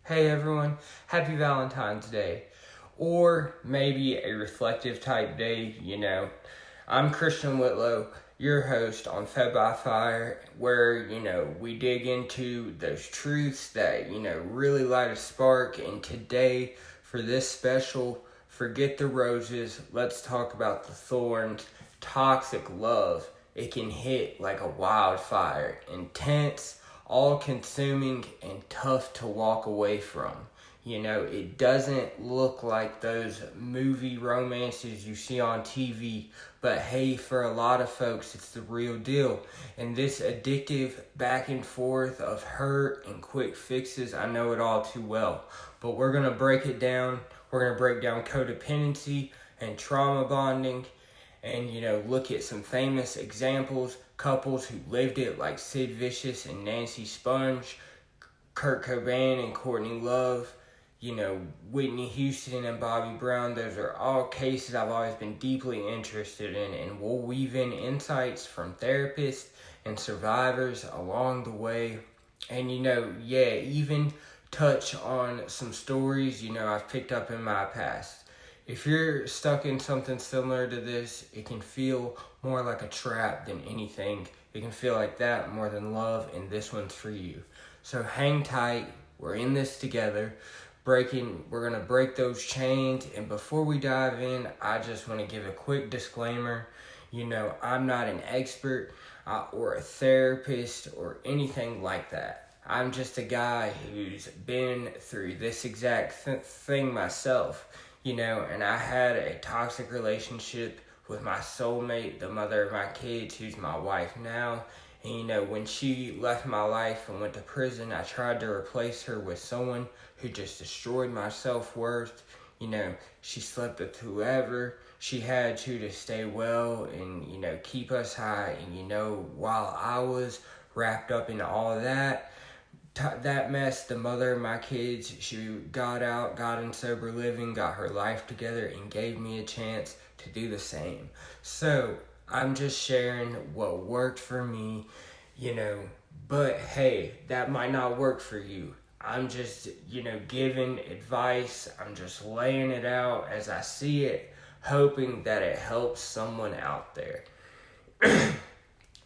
Hey everyone, happy Valentine's Day. Or maybe a reflective type day, I'm Christian Whitlow, your host on Fed by Fire, where, we dig into those truths that, really light a spark. And today, for this special Forget the Roses, let's talk about the thorns. Toxic love. It can hit like a wildfire, intense, all-consuming, and tough to walk away from. It doesn't look like those movie romances you see on TV, but hey, for a lot of folks, it's the real deal. And this addictive back and forth of hurt and quick fixes, I know it all too well. But we're going to break it down. We're going to break down codependency and trauma bonding and, look at some famous examples, couples who lived it like Sid Vicious and Nancy Sponge, Kurt Cobain and Courtney Love, Whitney Houston and Bobby Brown. Those are all cases I've always been deeply interested in, and we'll weave in insights from therapists and survivors along the way. And, even touch on some stories, I've picked up in my past. If you're stuck in something similar to this, it can feel more like a trap than anything. It can feel like that more than love, and this one's for you. So hang tight. We're in this together. We're going to break those chains. And before we dive in, I just want to give a quick disclaimer. I'm not an expert or a therapist or anything like that. I'm just a guy who's been through this exact thing myself. And I had a toxic relationship with my soulmate, the mother of my kids, who's my wife now. And, when she left my life and went to prison, I tried to replace her with someone who just destroyed my self-worth. She slept with whoever she had to stay well and, keep us high. And, while I was wrapped up in all of that mess, the mother of my kids, she got out, got in sober living, got her life together, and gave me a chance to do the same. So I'm just sharing what worked for me, but hey, that might not work for you. I'm just, giving advice. I'm just laying it out as I see it, hoping that it helps someone out there.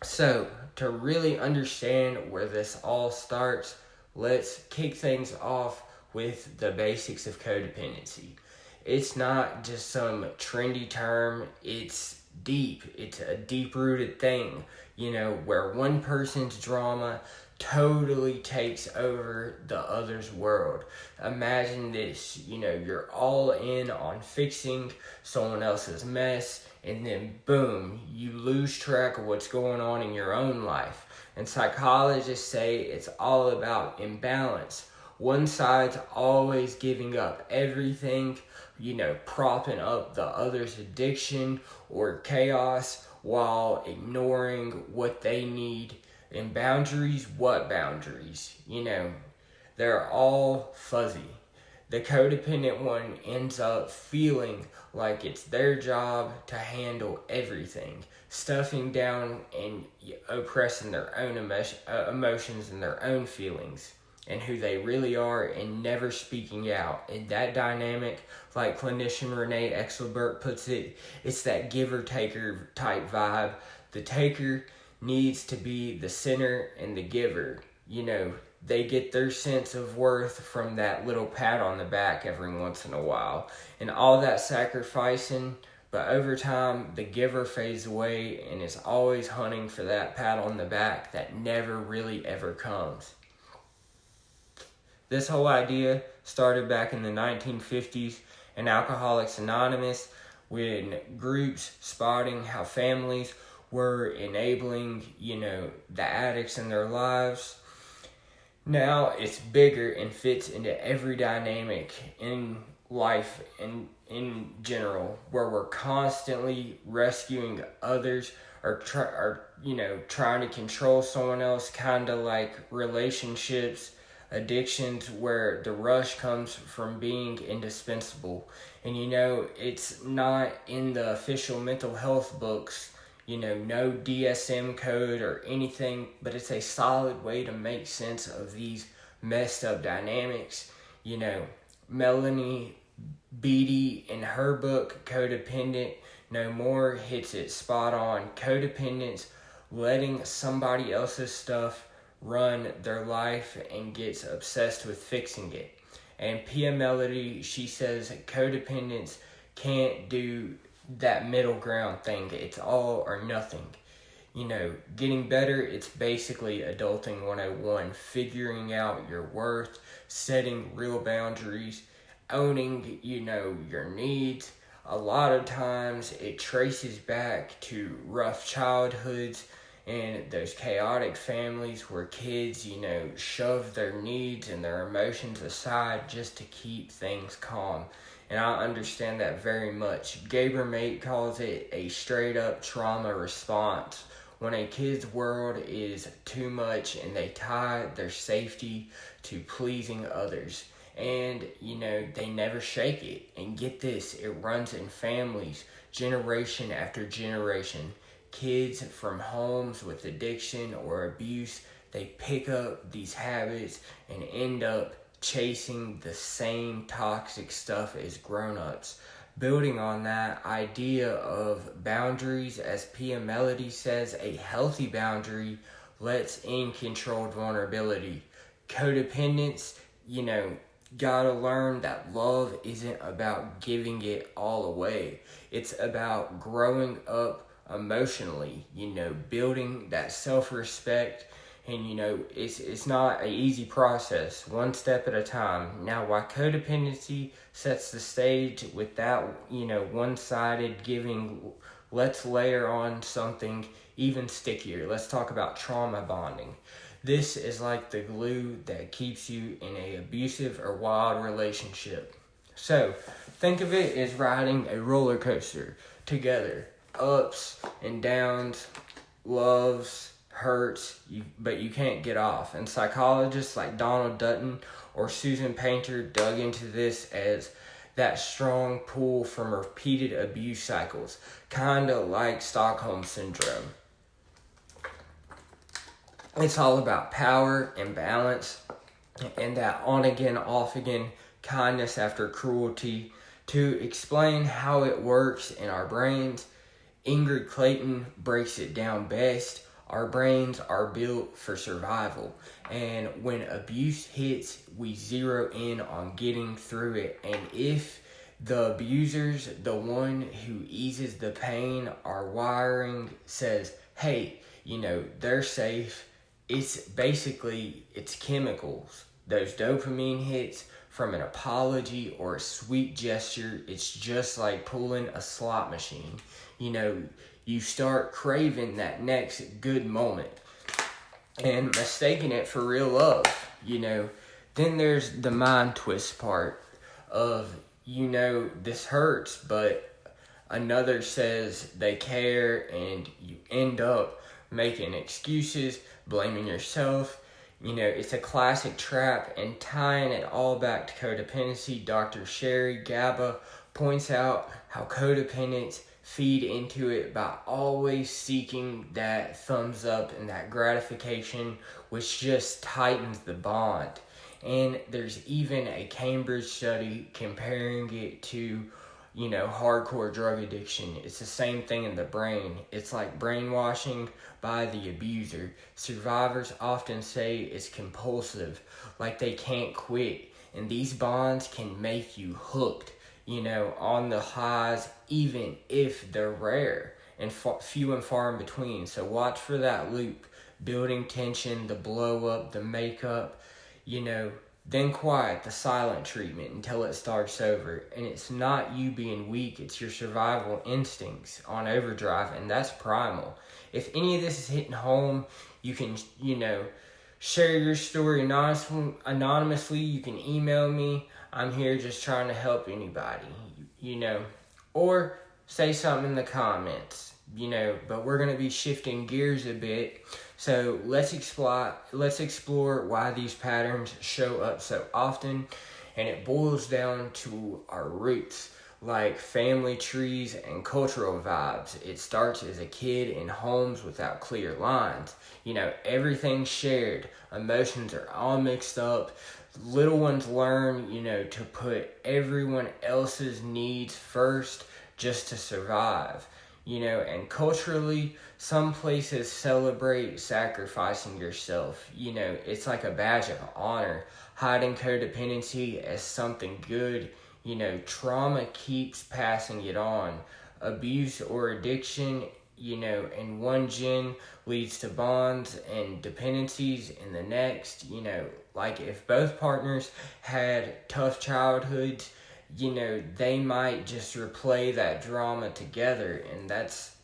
So, to really understand where this all starts, let's kick things off with the basics of codependency. It's not just some trendy term, it's deep. It's a deep-rooted thing, where one person's drama totally takes over the other's world. Imagine this, you're all in on fixing someone else's mess, and then boom, you lose track of what's going on in your own life. And psychologists say it's all about imbalance. One side's always giving up everything, propping up the other's addiction or chaos while ignoring what they need. And boundaries, what boundaries? They're all fuzzy. The codependent one ends up feeling like it's their job to handle everything, stuffing down and oppressing their own emotions and their own feelings and who they really are, and never speaking out. And that dynamic, like clinician Renee Exelbert puts it, it's that giver-taker type vibe. The taker needs to be the center, and the giver, they get their sense of worth from that little pat on the back every once in a while. And all that sacrificing, but over time, the giver fades away and is always hunting for that pat on the back that never really ever comes. This whole idea started back in the 1950s in Alcoholics Anonymous, when groups spotting how families were enabling, the addicts in their lives. Now it's bigger and fits into every dynamic in life and in general, where we're constantly rescuing others or trying to control someone else, kind of like relationships, addictions, where the rush comes from being indispensable. And it's not in the official mental health books, no DSM code or anything, but it's a solid way to make sense of these messed up dynamics. Melanie Beattie in her book, Codependent No More, hits it spot on. Codependence, letting somebody else's stuff run their life and gets obsessed with fixing it. And Pia Melody, she says codependence can't do that middle ground thing. It's all or nothing. Getting better, it's basically adulting 101, figuring out your worth, setting real boundaries, owning, your needs. A lot of times it traces back to rough childhoods and those chaotic families where kids, shove their needs and their emotions aside just to keep things calm. And I understand that very much. Gaber Mate calls it a straight up trauma response. When a kid's world is too much and they tie their safety to pleasing others. And, they never shake it. And get this, it runs in families, generation after generation. Kids from homes with addiction or abuse, they pick up these habits and end up chasing the same toxic stuff as grown-ups. Building on that idea of boundaries, as Pia Melody says, a healthy boundary lets in controlled vulnerability. Codependence, gotta learn that love isn't about giving it all away. It's about growing up emotionally, building that self-respect. And, it's not an easy process, one step at a time. Now, why codependency sets the stage with that, one-sided giving, let's layer on something even stickier. Let's talk about trauma bonding. This is like the glue that keeps you in an abusive or wild relationship. So, think of it as riding a roller coaster together. Ups and downs, loves, hurts, but you can't get off. And psychologists like Donald Dutton or Susan Painter dug into this as that strong pull from repeated abuse cycles, kind of like Stockholm Syndrome. It's all about power and balance and that on again, off again, kindness after cruelty. To explain how it works in our brains, Ingrid Clayton breaks it down best. Our brains are built for survival, and when abuse hits, we zero in on getting through it. And if the abuser's the one who eases the pain, our wiring says, hey, they're safe. It's chemicals. Those dopamine hits from an apology or a sweet gesture, it's just like pulling a slot machine. You start craving that next good moment and mistaking it for real love, Then there's the mind twist part of, this hurts, but another says they care, and you end up making excuses, blaming yourself. It's a classic trap. And tying it all back to codependency, Dr. Sherry Gaba points out how codependents feed into it by always seeking that thumbs up and that gratification, which just tightens the bond. And there's even a Cambridge study comparing it to, hardcore drug addiction. It's the same thing in the brain. It's like brainwashing by the abuser. Survivors often say it's compulsive, like they can't quit. And these bonds can make you hooked, on the highs, even if they're rare and few and far in between. So watch for that loop, building tension, the blow up, the makeup, then quiet, the silent treatment until it starts over. And it's not you being weak, it's your survival instincts on overdrive, and that's primal. If any of this is hitting home, you can, share your story anonymously. You can email me. I'm here just trying to help anybody, or say something in the comments, but we're going to be shifting gears a bit. So let's explore why these patterns show up so often, and it boils down to our roots, like family trees and cultural vibes. It starts as a kid in homes without clear lines. Everything's shared. Emotions are all mixed up. little ones learn, to put everyone else's needs first just to survive. And culturally, some places celebrate sacrificing yourself. It's like a badge of honor. Hiding codependency as something good. Trauma keeps passing it on. Abuse or addiction, in one gen leads to bonds and dependencies in the next. Like if both partners had tough childhoods, they might just replay that drama together, and that's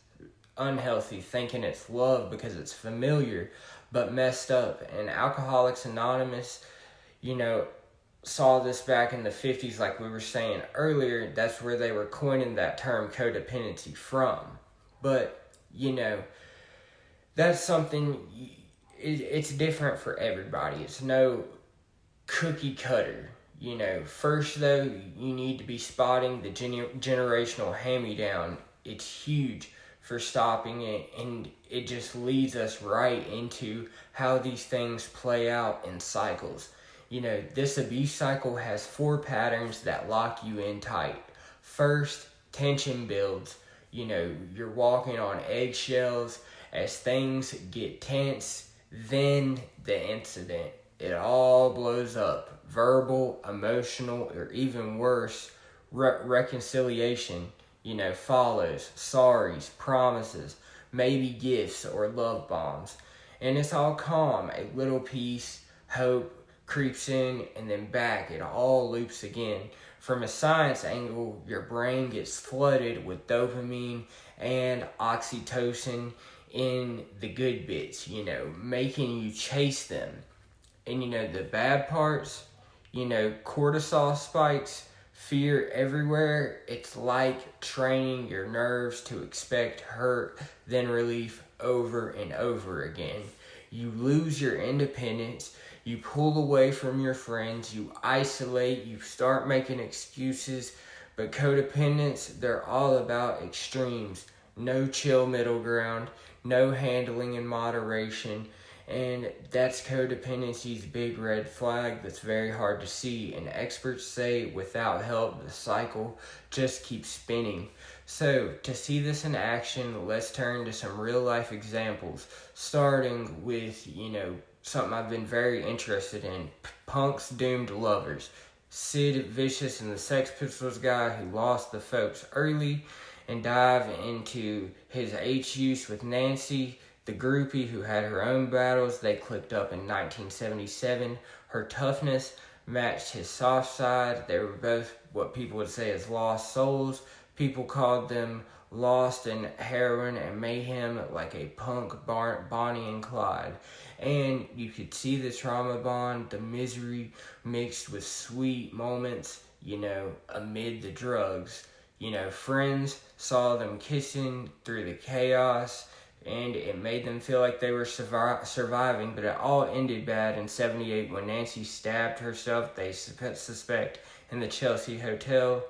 unhealthy, thinking it's love because it's familiar, but messed up. And Alcoholics Anonymous, saw this back in the 50s, like we were saying earlier. That's where they were coining that term codependency from. But, that's something, it's different for everybody. It's no cookie cutter. First though, you need to be spotting the generational hand-me-down. It's huge for stopping it, and it just leads us right into how these things play out in cycles. This abuse cycle has 4 patterns that lock you in tight. First, tension builds. You're walking on eggshells as things get tense. Then the incident. It all blows up. Verbal, emotional, or even worse, reconciliation, follows. Sorries, promises, maybe gifts or love bombs. And it's all calm. A little peace, hope creeps in, and then back. It all loops again. From a science angle, your brain gets flooded with dopamine and oxytocin in the good bits, making you chase them. And the bad parts, cortisol spikes, fear everywhere. It's like training your nerves to expect hurt, then relief over and over again. You lose your independence. You pull away from your friends. You isolate. You start making excuses. But codependents, they're all about extremes. No chill middle ground. No handling in moderation. And that's codependency's big red flag that's very hard to see. And experts say without help, the cycle just keeps spinning. So to see this in action, let's turn to some real life examples, starting with, something I've been very interested in, Punk's doomed lovers. Sid Vicious and the Sex Pistols guy who lost the folks early, and dive into his H-use with Nancy, the groupie who had her own battles. They clicked up in 1977. Her toughness matched his soft side. They were both what people would say as lost souls. People called them lost in heroin and mayhem, like a punk Bonnie and Clyde. And you could see the trauma bond, the misery mixed with sweet moments, amid the drugs. Friends saw them kissing through the chaos, and it made them feel like they were surviving, but it all ended bad in 78 when Nancy stabbed herself, they suspect, in the Chelsea Hotel.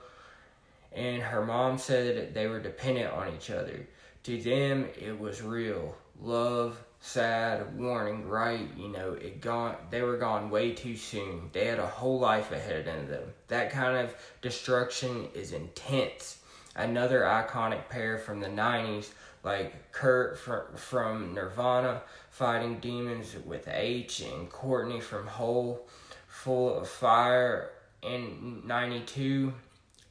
And her mom said they were dependent on each other. To them, it was real. Love, sad, warning, right? They were gone way too soon. They had a whole life ahead of them. That kind of destruction is intense. Another iconic pair from the 90s, like Kurt from Nirvana, fighting demons with H, and Courtney from Hole, Full of Fire in 92.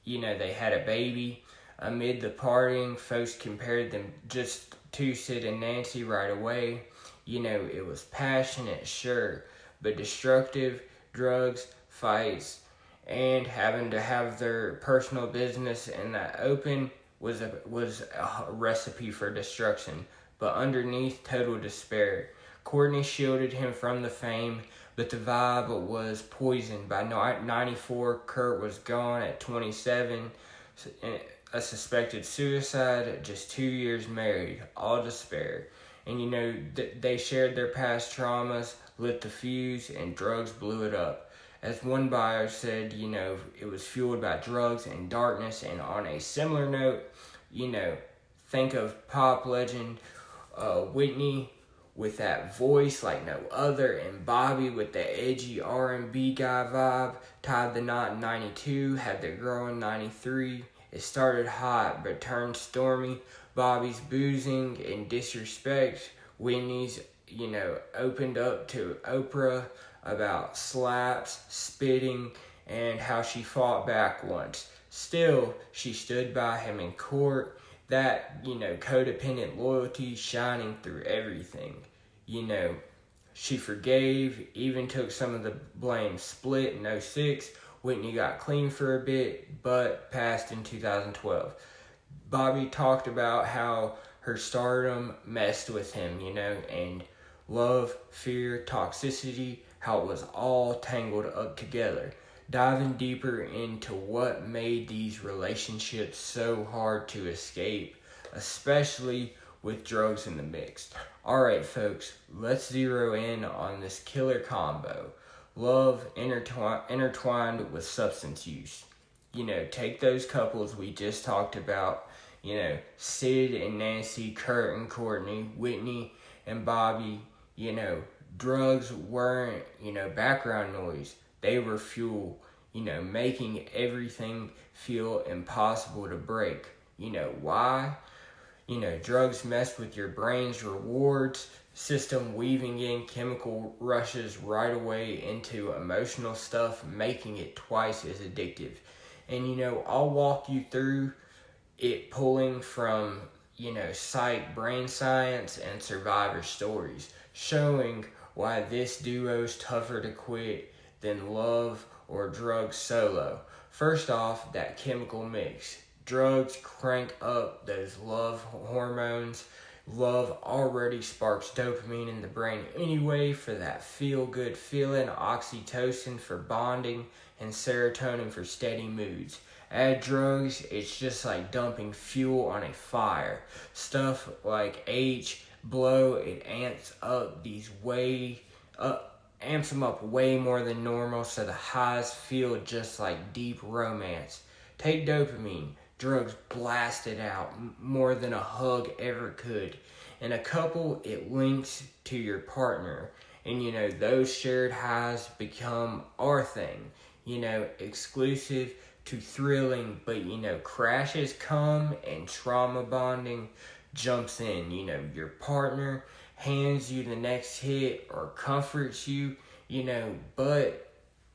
They had a baby. Amid the partying, folks compared them just to Sid and Nancy right away. It was passionate, sure, but destructive. Drugs, fights, and having to have their personal business in that open was a recipe for destruction. But underneath, total despair. Courtney shielded him from the fame, but the vibe was poisoned. By 94, Kurt was gone. At 27, a suspected suicide. Just 2 years married. All despair. And they shared their past traumas, lit the fuse, and drugs blew it up. As one bio said, it was fueled by drugs and darkness. And on a similar note, think of pop legend Whitney with that voice like no other, and Bobby with the edgy R&B guy vibe tied the knot in 92, had the girl in 93. It started hot but turned stormy. Bobby's boozing and disrespect. Whitney's, opened up to Oprah about slaps, spitting, and how she fought back once. Still, she stood by him in court. That, codependent loyalty shining through everything. She forgave, even took some of the blame. Split in 06. Whitney got clean for a bit, but passed in 2012. Bobby talked about how her stardom messed with him, and love, fear, toxicity, how it was all tangled up together. Diving deeper into what made these relationships so hard to escape, especially with drugs in the mix. Alright folks, let's zero in on this killer combo. Love intertwined with substance use. Take those couples we just talked about, Sid and Nancy, Kurt and Courtney, Whitney and Bobby. Drugs weren't, background noise. They were fuel, making everything feel impossible to break. Why? Drugs mess with your brain's rewards system, weaving in chemical rushes right away into emotional stuff, making it twice as addictive. And, I'll walk you through it, pulling from, psych, brain science, and survivor stories, showing why this duo's tougher to quit than love or drugs solo. First off, that chemical mix. Drugs crank up those love hormones. Love already sparks dopamine in the brain anyway for that feel-good feeling, oxytocin for bonding, and serotonin for steady moods. Add drugs, it's just like dumping fuel on a fire. Stuff like H, blow, it amps them up way more than normal, so the highs feel just like deep romance. Take dopamine. Drugs blast it out more than a hug ever could. In a couple, it links to your partner. And, those shared highs become our thing. Exclusive to thrilling, but, crashes come and trauma bonding jumps in. Your partner hands you the next hit or comforts you, but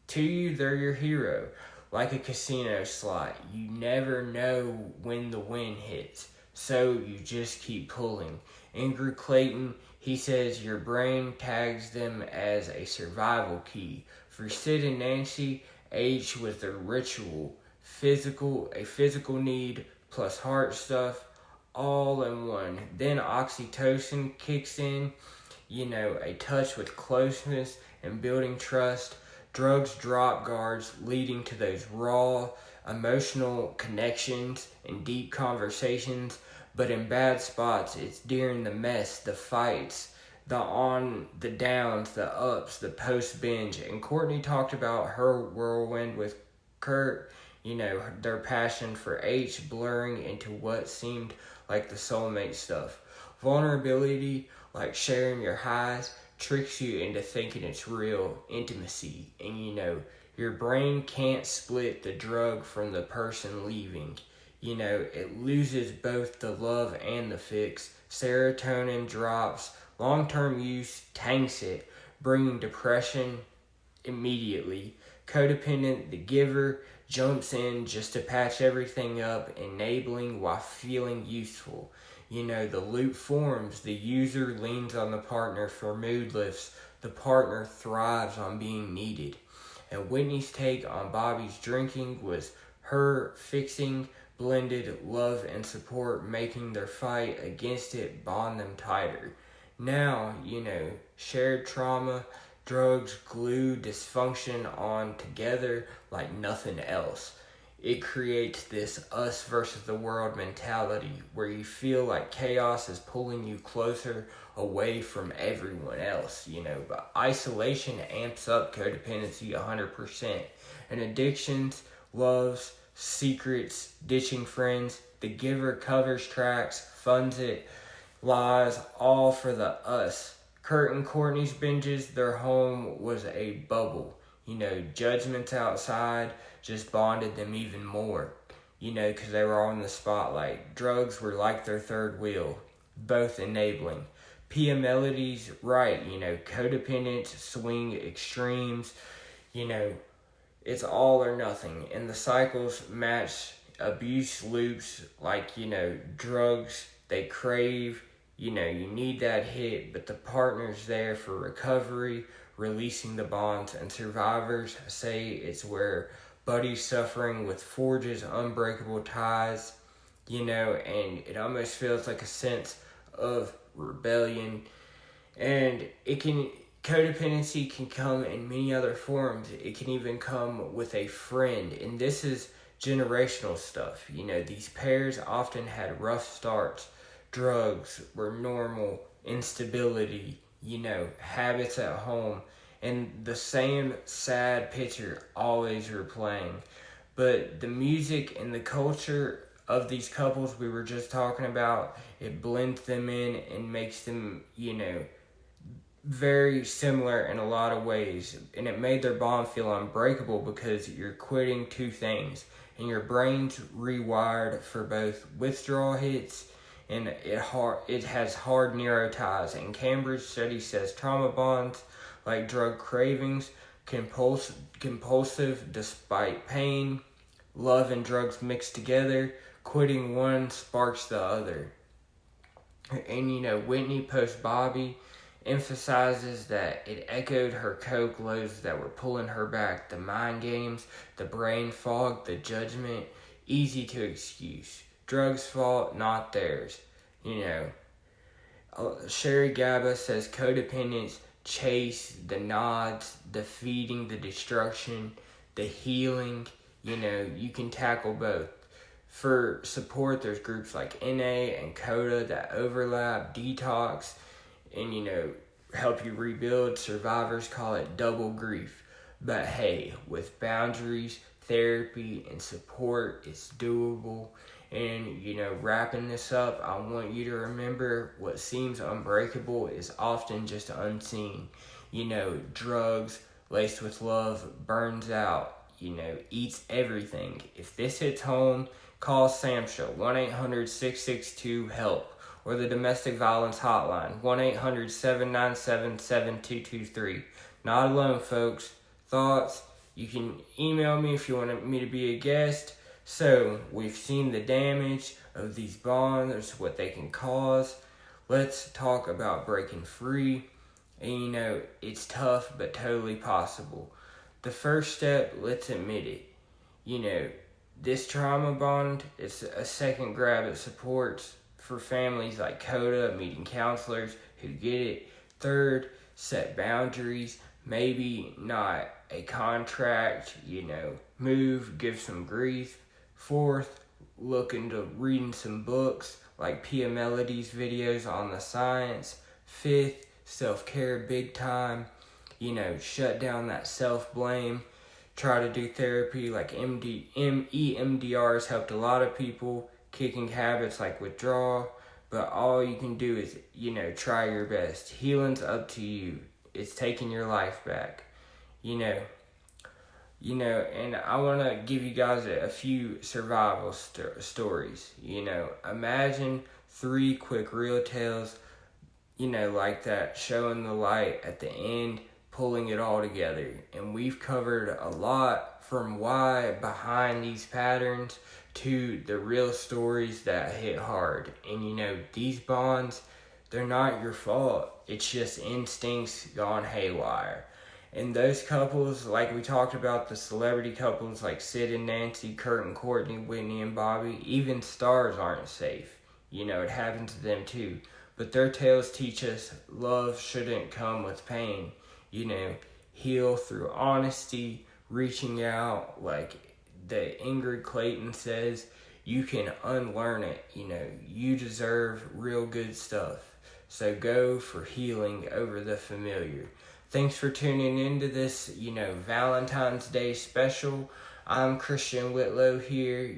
to you, they're your hero. Like a casino slot, you never know when the win hits, so you just keep pulling. Andrew Clayton, he says your brain tags them as a survival key. For Sid and Nancy, H was the ritual, a physical need plus heart stuff, all in one. Then oxytocin kicks in, a touch with closeness and building trust. Drugs drop guards, leading to those raw, emotional connections and deep conversations. But in bad spots, it's during the mess, the fights, the downs, the ups, the post-binge. And Courtney talked about her whirlwind with Kurt, their passion for H blurring into what seemed like the soulmate stuff. Vulnerability, like sharing your highs, tricks you into thinking it's real intimacy. And your brain can't split the drug from the person leaving. It loses both the love and the fix. Serotonin drops. Long-term use tanks it, bringing depression immediately. Codependent, the giver, jumps in just to patch everything up, enabling while feeling useful. The loop forms. The user leans on the partner for mood lifts. The partner thrives on being needed. And Whitney's take on Bobby's drinking was her fixing, blended love and support, making their fight against it bond them tighter. Now, shared trauma, drugs glue dysfunction on together like nothing else. It creates this us versus the world mentality where you feel like chaos is pulling you closer away from everyone else, but isolation amps up codependency 100%. And addictions, loves, secrets, ditching friends, the giver covers tracks, funds it, lies, all for the us. Kurt and Courtney's binges, their home was a bubble. Judgments outside just bonded them even more, because they were all in the spotlight. Drugs were like their third wheel, both enabling. Pia Melody's right, codependence, swing extremes, it's all or nothing. And the cycles match abuse loops like, drugs, they crave, you need that hit, but the partner's there for recovery, releasing the bonds, and survivors say it's where buddies suffering with forges unbreakable ties, and it almost feels like a sense of rebellion. And codependency can come in many other forms. It can even come with a friend, and this is generational stuff. These pairs often had rough starts. Drugs were normal, instability, habits at home, and the same sad picture always replaying. But the music and the culture of these couples we were just talking about, it blends them in and makes them, very similar in a lot of ways. And it made their bond feel unbreakable because you're quitting two things. And your brain's rewired for both withdrawal hits, and it has hard neuro ties. And Cambridge study says trauma bonds, like drug cravings, compulsive despite pain, love and drugs mixed together, quitting one sparks the other. And Whitney post Bobby emphasizes that it echoed her coke lows that were pulling her back. The mind games, the brain fog, the judgment, easy to excuse. Drugs' fault, not theirs. Sherry Gaba says codependence chase the nods, the feeding, the destruction, the healing. You can tackle both. For support, there's groups like NA and CODA that overlap, detox, and help you rebuild. Survivors call it double grief. But hey, with boundaries, therapy, and support, it's doable. And wrapping this up, I want you to remember what seems unbreakable is often just unseen. Drugs laced with love burns out, eats everything. If this hits home, call SAMHSA 1-800-662-HELP or the Domestic Violence Hotline 1-800-797-7223. Not alone, folks. Thoughts? You can email me if you want me to be a guest. So, we've seen the damage of these bonds, what they can cause. Let's talk about breaking free. And it's tough, but totally possible. The first step, let's admit it. This trauma bond is a second grab at supports for families like CODA, meeting counselors who get it. Third, set boundaries. Maybe not a contract, move, give some grief. Fourth, look into reading some books like Pia Melody's videos on the science. Fifth, self-care big time. Shut down that self-blame. Try to do therapy like EMDR has helped a lot of people, kicking habits like withdrawal. But all you can do is, try your best. Healing's up to you. It's taking your life back. And I want to give you guys a few survival stories. Imagine 3 quick real tales, like that, showing the light at the end, pulling it all together. And we've covered a lot, from why behind these patterns to the real stories that hit hard. And these bonds, they're not your fault. It's just instincts gone haywire. And those couples, like we talked about, the celebrity couples like Sid and Nancy, Kurt and Courtney, Whitney and Bobby, even stars aren't safe. It happens to them too. But their tales teach us love shouldn't come with pain. Heal through honesty, reaching out. Like the Ingrid Clayton says, you can unlearn it. You deserve real good stuff. So go for healing over the familiar. Thanks for tuning into this, Valentine's Day special. I'm Christian Whitlow here.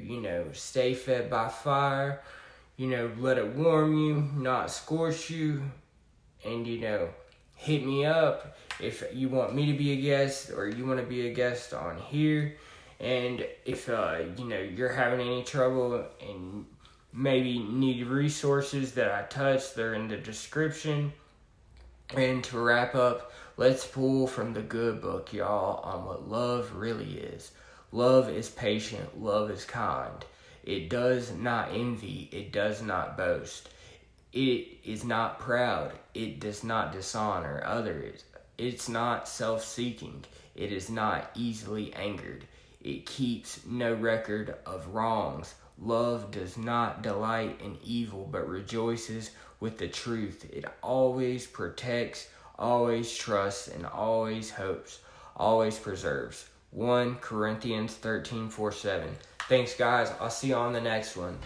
Stay fed by fire. Let it warm you, not scorch you. And, hit me up if you want me to be a guest or you want to be a guest on here. And if you're having any trouble and maybe need resources that I touched, they're in the description. And to wrap up, let's pull from the good book, y'all, on what love really is. Love is patient. Love is kind. It does not envy. It does not boast. It is not proud. It does not dishonor others. It's not self-seeking. It is not easily angered. It keeps no record of wrongs. Love does not delight in evil, but rejoices with the truth. It always protects, always trusts, and always hopes, always preserves. 1 Corinthians 13:4-7. Thanks, guys. I'll see you on the next one.